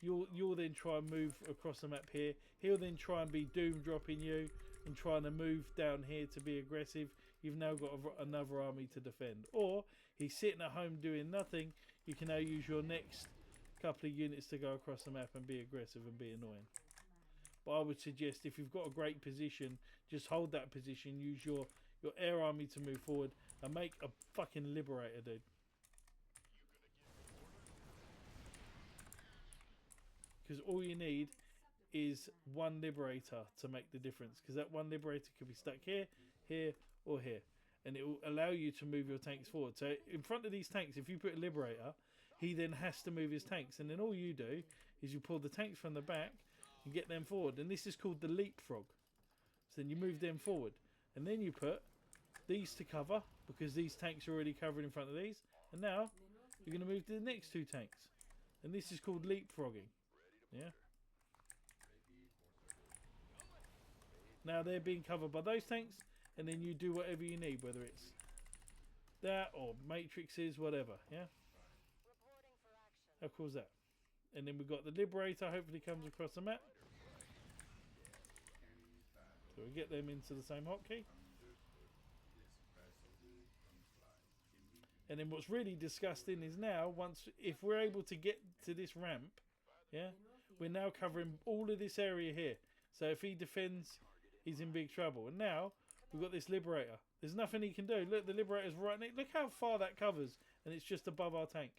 [SPEAKER 1] You'll then try and move across the map here. He'll then try and be doom dropping you and trying to move down here to be aggressive. You've now got another army to defend. Or he's sitting at home doing nothing. You can now use your next couple of units to go across the map and be aggressive and be annoying. But I would suggest if you've got a great position, just hold that position. Use your air army to move forward and make a fucking liberator, dude. Because all you need is one liberator to make the difference. Because that one liberator could be stuck here, here, or here. And it will allow you to move your tanks forward. So in front of these tanks, if you put a liberator, he then has to move his tanks. And then all you do is you pull the tanks from the back and get them forward. And this is called the leapfrog. So then you move them forward. And then you put these to cover, because these tanks are already covered in front of these. And now you're going to move to the next two tanks. And this is called leapfrogging. Yeah. Now they're being covered by those tanks, and then you do whatever you need, whether it's that or matrices, whatever. Yeah. How cool is that? And then we've got the liberator. Hopefully comes across the map. So we get them into the same hotkey. And then what's really disgusting is now, if we're able to get to this ramp, yeah, we're now covering all of this area here. So if he defends, he's in big trouble. And now we've got this liberator. There's nothing he can do. Look, the liberator's right next. Look how far that covers, and it's just above our tank.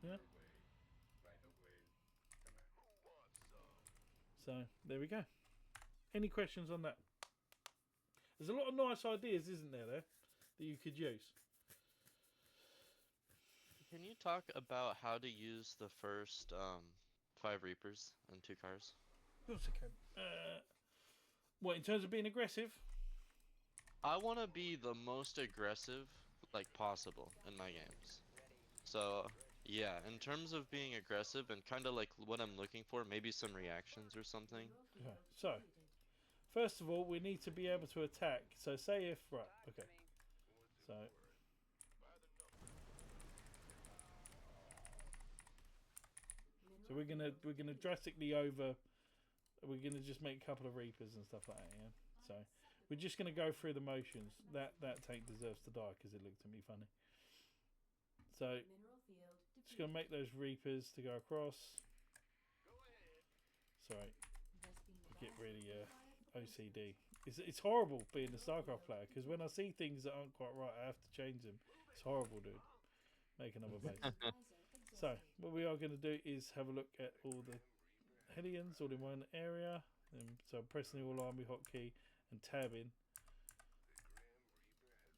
[SPEAKER 1] Yeah. So there we go. Any questions on that? There's a lot of nice ideas, isn't there, that you could use.
[SPEAKER 2] Can you talk about how to use the first 5 Reapers and 2 cars?
[SPEAKER 1] Of course I can. What, in terms of being aggressive?
[SPEAKER 2] I want to be the most aggressive like possible in my games. So yeah, in terms of being aggressive and kind of like what I'm looking for, maybe some reactions or something.
[SPEAKER 1] Okay. So first of all, we need to be able to attack. So say if okay. So we're gonna drastically we're gonna just make a couple of Reapers and stuff like that, yeah. So we're just gonna go through the motions. That tank deserves to die because it looked at me funny. So just gonna make those Reapers to go across. Sorry, I get really OCD. It's horrible being a StarCraft player because when I see things that aren't quite right, I have to change them. It's horrible, dude. Make another base. So what we are going to do is have a look at all the Hellions all in one area. So I'm pressing the all army hotkey and tabbing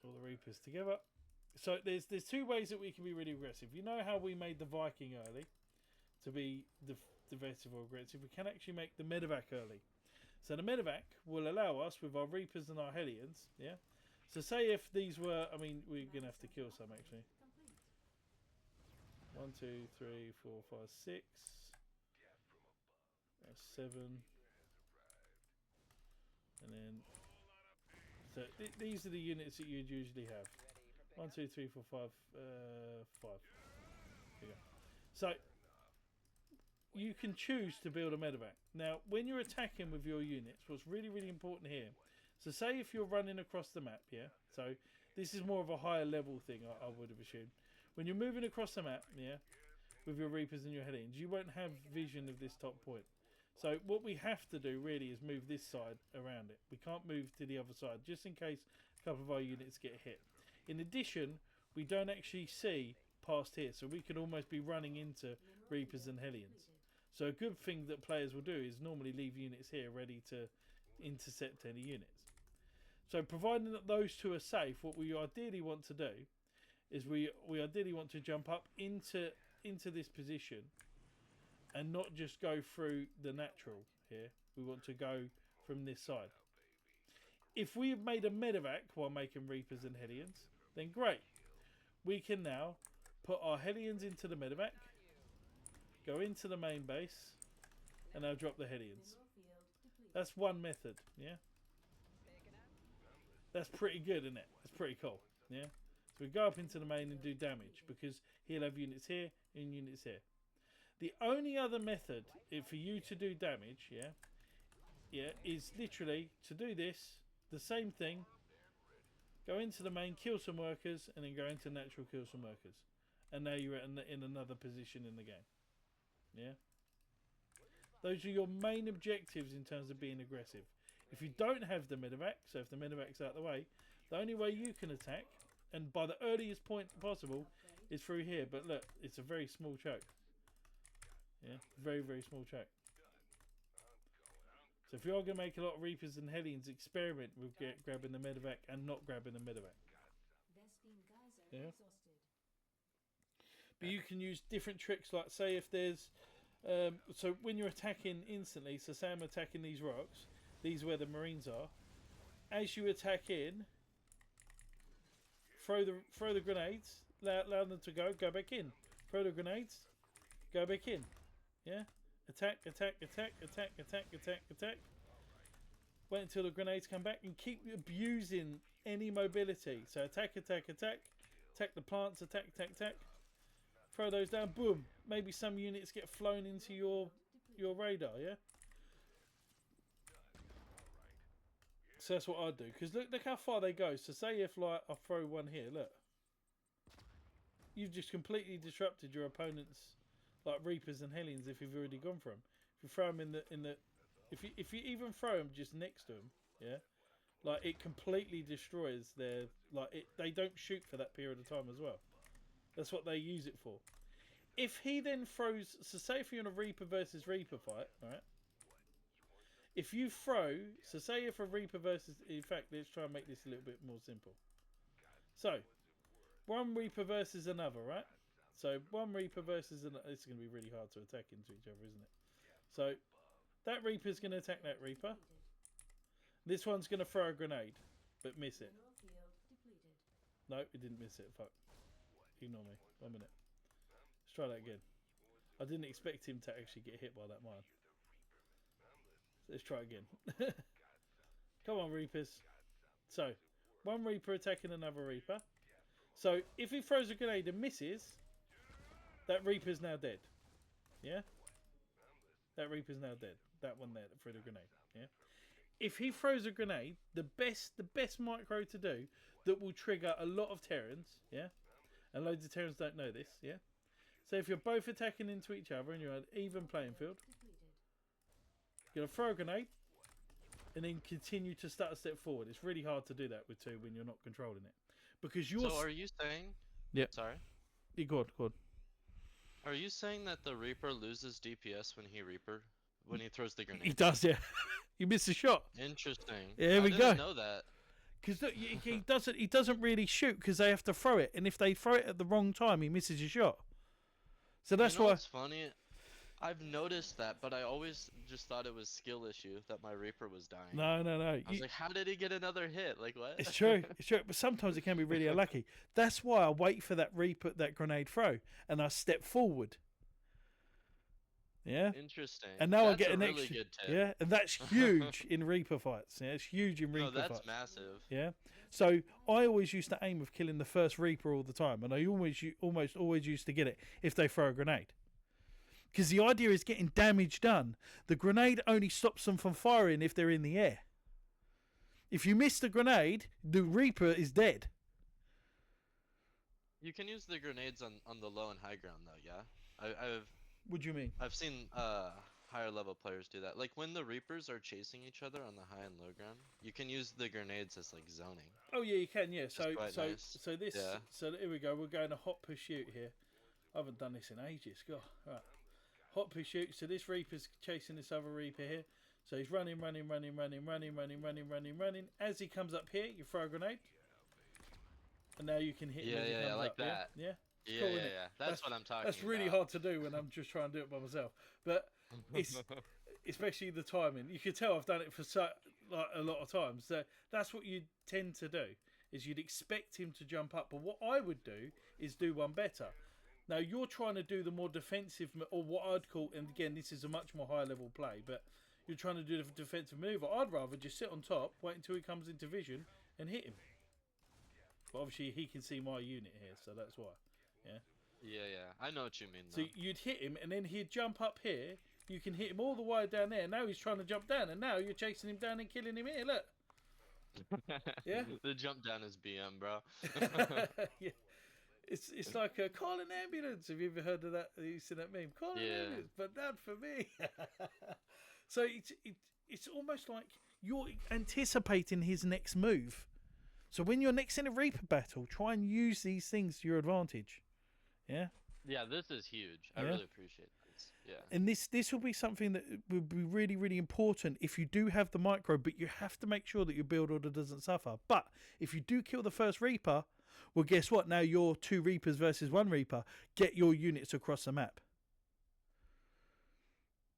[SPEAKER 1] all the Reapers together. So there's 2 ways that we can be really aggressive. You know how we made the Viking early to be defensive or aggressive? We can actually make the Medevac early. So the Medevac will allow us with our Reapers and our Hellions. Yeah. So say if these were, I mean, we're going to have to kill some actually. 1, 2, 3, 4, 5, 6. That's 7. And then, so these are the units that you'd usually have. 1, 2, 3, 4, 5, 5. There you go. So you can choose to build a medevac. Now, when you're attacking with your units, what's really, really important here. So say if you're running across the map, yeah. So this is more of a higher level thing, I would have assumed. When you're moving across the map, yeah, with your Reapers and your Hellions, you won't have vision of this top point. So what we have to do really is move this side around it. We can't move to the other side, just in case a couple of our units get hit. In addition, we don't actually see past here, so we could almost be running into Reapers and Hellions. So a good thing that players will do is normally leave units here ready to intercept any units. So providing that those 2 are safe, what we ideally want to do is we ideally want to jump up into into this position and not just go through the natural here. We want to go from this side. If we have made a medevac while making Reapers and Hellions, then great. We can now put our Hellions into the medevac, go into the main base, and now drop the Hellions. That's one method, yeah? That's pretty good, isn't it? That's pretty cool, yeah? So we go up into the main and do damage, because he'll have units here and units here. The only other method for you to do damage, is literally to do this, the same thing, go into the main, kill some workers, and then go into natural, kill some workers. And now you're in another position in the game. Yeah? Those are your main objectives in terms of being aggressive. If you don't have the medevac, so if the medevac's out of the way, the only way you can attack, and by the earliest point possible, is through here. But look, it's a very small choke. Yeah? Very, very small choke. So if you're going to make a lot of Reapers and Hellions, experiment with grabbing the medevac and not grabbing the medevac. Yeah. But you can use different tricks, like say if there's... so when you're attacking instantly, so say I'm attacking these rocks, these are where the Marines are. As you attack in, throw the grenades, allow them to go back in. Throw the grenades, go back in. Yeah? Attack, attack, attack, attack, attack, attack, attack. Wait until the grenades come back and keep abusing any mobility. So attack, attack, attack. Attack the plants, attack, attack, attack. Throw those down, boom. Maybe some units get flown into your radar, yeah? So that's what I'd do. Because look how far they go. So say if like I throw one here, look. You've just completely disrupted your opponent's like Reapers and Hellions if you've already gone for them. If you throw them in the if you even throw them just next to them, yeah, like it completely destroys their they don't shoot for that period of time as well. That's what they use it for. If he then throws, so say if you're in a Reaper versus Reaper fight, right? If you throw, so say if a Reaper versus, in fact, let's try and make this a little bit more simple. So, one Reaper versus another, right? So one Reaper versus another. It's going to be really hard to attack into each other, isn't it? So that Reaper's going to attack that Reaper. This one's going to throw a grenade, but miss it. No, it didn't miss it. Fuck. Ignore me. 1 minute. Let's try that again. I didn't expect him to actually get hit by that mine. Let's try again. Come on, Reapers. So, one Reaper attacking another Reaper. So, if he throws a grenade and misses, that Reaper's now dead. Yeah? That Reaper's now dead. That one there that threw the grenade. Yeah? If he throws a grenade, the best micro to do that will trigger a lot of Terrans, yeah? And loads of Terrans don't know this, yeah? So if you're both attacking into each other and you're on an even playing field, you're going to throw a grenade and then continue to start a step forward. It's really hard to do that with two when you're not controlling it. Because you're...
[SPEAKER 2] So are you saying...
[SPEAKER 1] Yeah.
[SPEAKER 2] Sorry?
[SPEAKER 1] Yeah, go on.
[SPEAKER 2] Are you saying that the Reaper loses DPS when he throws the grenade?
[SPEAKER 1] He does, yeah. You missed a shot.
[SPEAKER 2] Interesting.
[SPEAKER 1] Yeah, here we go.
[SPEAKER 2] I didn't know that.
[SPEAKER 1] Because he doesn't really shoot because they have to throw it, and if they throw it at the wrong time, he misses a shot. So that's why.
[SPEAKER 2] It's funny. I've noticed that, but I always just thought it was skill issue that my Reaper was dying.
[SPEAKER 1] No.
[SPEAKER 2] I was like, how did he get another hit? Like what?
[SPEAKER 1] It's true, but sometimes it can be really unlucky. That's why I wait for that Reaper, that grenade throw, and I step forward. Yeah.
[SPEAKER 2] Interesting.
[SPEAKER 1] And now
[SPEAKER 2] that's
[SPEAKER 1] I get an
[SPEAKER 2] really
[SPEAKER 1] extra.
[SPEAKER 2] good tip.
[SPEAKER 1] Yeah, and that's huge in Reaper fights. Yeah, it's huge in Reaper fights.
[SPEAKER 2] No, that's massive.
[SPEAKER 1] Yeah. So I always used to aim of killing the first Reaper all the time, and I almost always used to get it if they throw a grenade. Because the idea is getting damage done. The grenade only stops them from firing if they're in the air. If you miss the grenade, the Reaper is dead.
[SPEAKER 2] You can use the grenades on the low and high ground though, yeah?
[SPEAKER 1] What do you mean?
[SPEAKER 2] I've seen higher level players do that. Like when the Reapers are chasing each other on the high and low ground, you can use the grenades as like zoning.
[SPEAKER 1] Oh yeah, you can. Yeah. So
[SPEAKER 2] nice.
[SPEAKER 1] this. Yeah. So here we go. We're going a hot pursuit here. I haven't done this in ages. God. Right. Hot pursuit. So this Reaper's chasing this other Reaper here. So he's running. As he comes up here, you throw a grenade, and now you can hit him.
[SPEAKER 2] Yeah, like
[SPEAKER 1] up,
[SPEAKER 2] that.
[SPEAKER 1] Yeah.
[SPEAKER 2] Yeah,
[SPEAKER 1] cool,
[SPEAKER 2] yeah,
[SPEAKER 1] isn't it?
[SPEAKER 2] yeah. That's what I'm talking
[SPEAKER 1] That's really
[SPEAKER 2] about.
[SPEAKER 1] hard to do when I'm just trying to do it by myself. But it's especially the timing. You can tell I've done it for a lot of times. So that's what you tend to do. Is you'd expect him to jump up, but what I would do is do one better. Now you're trying to do the more defensive, or what I'd call, and again this is a much more high level play, but you're trying to do the defensive maneuver. I'd rather just sit on top, wait until he comes into vision, and hit him. But obviously he can see my unit here, so that's why. Yeah.
[SPEAKER 2] Yeah, yeah. I know what you mean.
[SPEAKER 1] So you'd hit him, and then he'd jump up here. You can hit him all the way down there. Now he's trying to jump down, and now you're chasing him down and killing him here. Look. Yeah.
[SPEAKER 2] The jump down is BM, bro.
[SPEAKER 1] Yeah. It's like call an ambulance. Have you ever heard of that? You seen that meme? Call an ambulance, but not for me. So it's almost like you're anticipating his next move. So when you're next in a Reaper battle, try and use these things to your advantage. Yeah.
[SPEAKER 2] Yeah, this is huge. I really appreciate this. Yeah.
[SPEAKER 1] And this will be something that will be really, really important if you do have the micro, but you have to make sure that your build order doesn't suffer. But if you do kill the first Reaper, well, guess what? Now you're 2 Reapers versus 1 Reaper. Get your units across the map.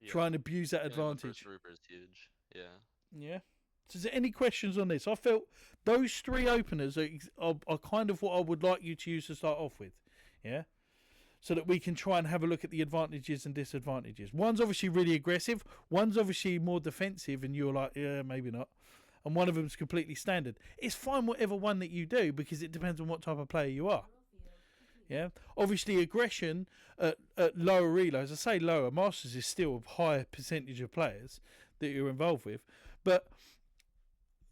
[SPEAKER 2] Yeah.
[SPEAKER 1] Try and abuse that advantage.
[SPEAKER 2] The first Reaper is huge. Yeah.
[SPEAKER 1] Yeah. So is there any questions on this? I felt those 3 openers are kind of what I would like you to use to start off with. Yeah. So that we can try and have a look at the advantages and disadvantages. One's obviously really aggressive. One's obviously more defensive, and you're like, yeah, maybe not. And one of them's completely standard. It's fine whatever one that you do, because it depends on what type of player you are. Yeah. Obviously, aggression at lower reloads. I say lower. Masters is still a higher percentage of players that you're involved with, but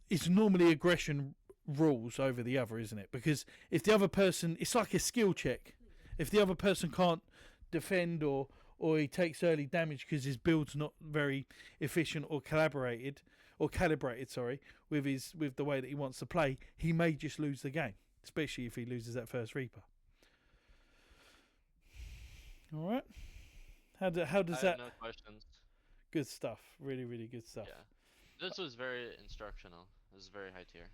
[SPEAKER 1] it's normally aggression rules over the other, isn't it? Because if the other person, it's like a skill check. If the other person can't defend or he takes early damage because his build's not very efficient or calibrated, with the way that he wants to play, he may just lose the game, especially if he loses that first Reaper. All right. How does that?
[SPEAKER 2] No questions.
[SPEAKER 1] Good stuff. Really, really good stuff.
[SPEAKER 2] Yeah. This was very instructional. This is very high tier.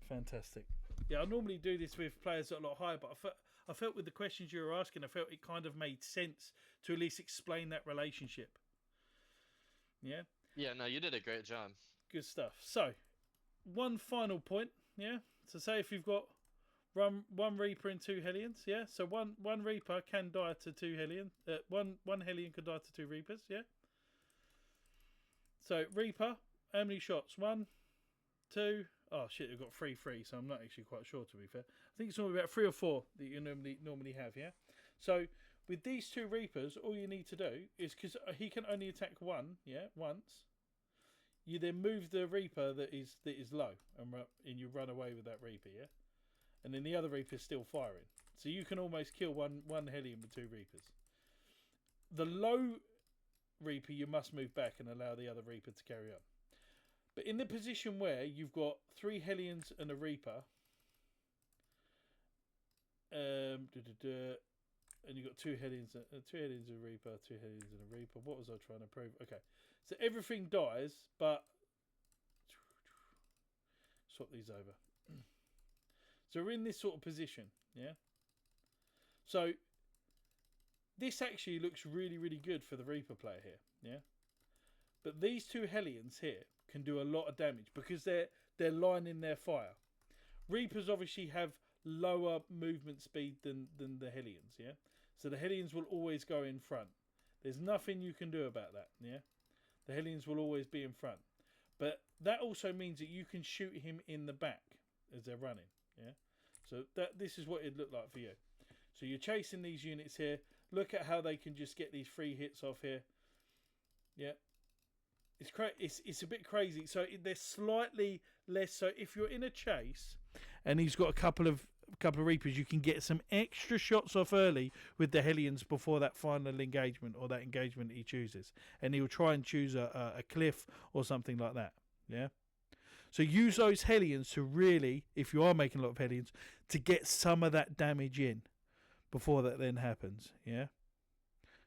[SPEAKER 1] Fantastic. Yeah, I normally do this with players that are a lot higher, but I felt with the questions you were asking, I felt it kind of made sense to at least explain that relationship. Yeah?
[SPEAKER 2] Yeah, no, you did a great job.
[SPEAKER 1] Good stuff. So, one final point, yeah? So say if you've got one Reaper and 2 Hellions, yeah? So one Reaper can die to 2 Hellion. One Hellion could die to 2 Reapers, yeah? So, Reaper, how many shots? 1, 2... Oh shit! We've got 3, so I'm not actually quite sure, to be fair. I think it's normally about 3 or 4 that you normally have, yeah. So with these 2 Reapers, all you need to do is, because he can only attack 1, yeah, once. You then move the Reaper that is low, and you run away with that Reaper, yeah. And then the other Reaper's still firing, so you can almost kill one Hellion with 2 Reapers. The low Reaper you must move back and allow the other Reaper to carry on. But in the position where you've got 3 Hellions and a Reaper, and you've got 2 Hellions, 2 Hellions and a Reaper, 2 Hellions and a Reaper. What was I trying to prove? Okay, so everything dies, but swap these over. So we're in this sort of position, yeah. So this actually looks really, really good for the Reaper player here, yeah. But these 2 Hellions here can do a lot of damage because they're lining their fire. Reapers obviously have lower movement speed than the Hellions, yeah? So the Hellions will always go in front. There's nothing you can do about that, yeah? The Hellions will always be in front. But that also means that you can shoot him in the back as they're running, yeah? So this is what it'd look like for you. So you're chasing these units here. Look at how they can just get these 3 hits off here. Yeah. It's a bit crazy. So they're slightly less. So if you're in a chase and he's got a couple of Reapers, you can get some extra shots off early with the Hellions before that final engagement or that engagement he chooses, and he'll try and choose a cliff or something like that. Yeah. So use those Hellions to really, if you are making a lot of Hellions, to get some of that damage in before that then happens. Yeah.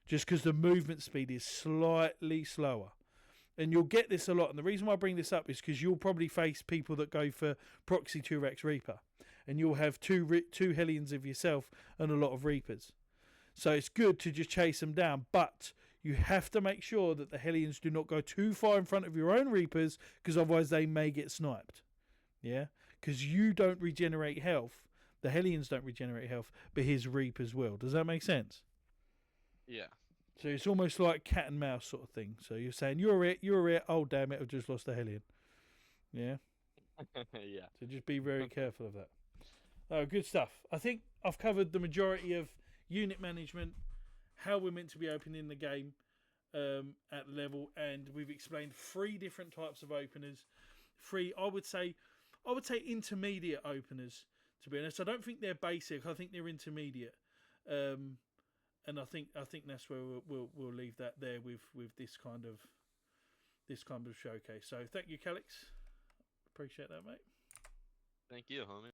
[SPEAKER 1] Just because the movement speed is slightly slower. And you'll get this a lot. And the reason why I bring this up is because you'll probably face people that go for Proxy 2x Reaper. and you'll have two Hellions of yourself and a lot of Reapers. So it's good to just chase them down, but you have to make sure that the Hellions do not go too far in front of your own Reapers, because otherwise they may get sniped. Yeah? Because you don't regenerate health. The Hellions don't regenerate health, but his Reapers will. Does that make sense?
[SPEAKER 2] Yeah.
[SPEAKER 1] So it's almost like cat and mouse sort of thing. So you're saying, you're it, oh damn it, I've just lost a Hellion. Yeah?
[SPEAKER 2] Yeah.
[SPEAKER 1] So just be very careful of that. Oh, good stuff. I think I've covered the majority of unit management, how we're meant to be opening the game at level, and we've explained 3 different types of openers. 3, I would say intermediate openers, to be honest. I don't think they're basic. I think they're intermediate. And I think that's where we'll leave that there with this kind of showcase. So thank you, Calix. Appreciate that, mate.
[SPEAKER 2] Thank you, homie.